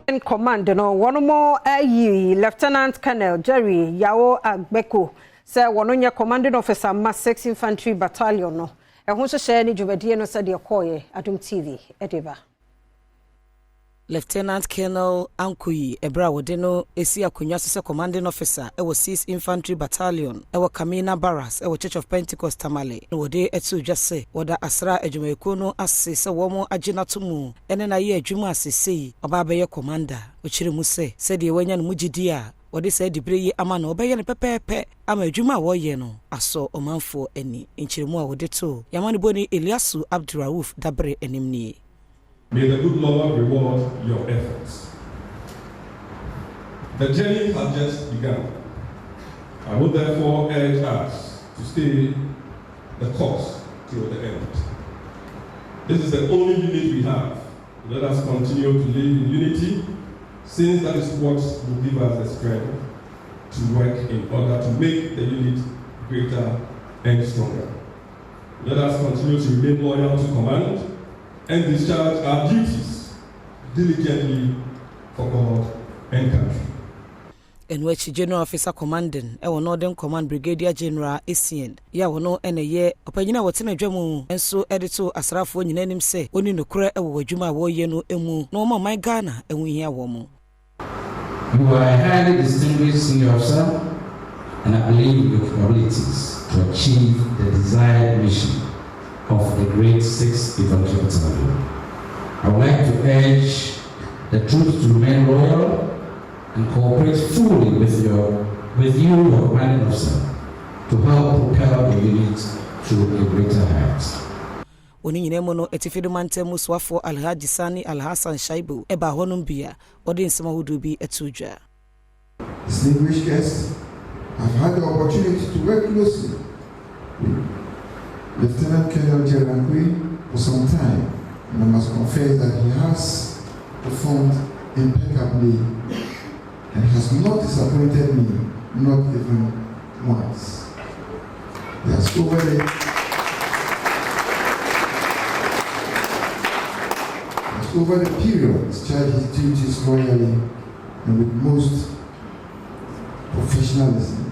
In command, no one more Lieutenant Colonel Jerry Yao Agbeko say one your commanding officer Mass 6 Infantry Battalion no. E ho so share ni dwumadie no said Adom TV ediba. Lieutenant Colonel Ankuyi Ebra Wodeno esi akonwa so commanding officer e 6 Infantry Battalion e Kamina Barracks e Church of Pentecost Tamale no wode etu dwase woda asra adwumayeko no ase se womo agina to mu ene na ye adwuma asesei oba be commander o kire mu se de wanya no mugidi a wode se dibre yi ama no obeye ne pepepe ama adwuma wo ye no aso omanfo ani nkiremu a wode to yamane boni Eliasu Abdurrauf dabre enimni. May the good Lord reward your efforts. The journey has just begun. I would therefore urge us to stay the course till the end. This is the only unit we have. Let us continue to live in unity, since that is what will give us the strength to work in order to make the unit greater and stronger. Let us continue to remain loyal to command and discharge our duties diligently for God and country. In which General Officer Commanding e Northern Command Brigadier General Essien ya wono ene ye opanyina wotena dwamu enso edito asrafo nyinanim se oni nokura e wo adwuma wo ye no emu no mo man Ghana enwu hia wo mo. You are a highly distinguished senior officer, and I believe your capabilities to achieve the desired mission of the great 6th Infantry Battalion. I would like to urge the troops to remain loyal and cooperate fully with you, your commanding officer, to help propel the unit to a greater height. Oni nyinemo no etifido mantemu swafo Alhaji Sani Alhassan Shaibu eba honum bia odi nsema hudu bi etujwa. Distinguished guests, I've had the opportunity to work closely with Lieutenant Colonel Jerry Ankuyi for some time, and I must confess that he has performed impeccably and has not disappointed me, not even once. He has over the period discharged his duties loyally and with most professionalism.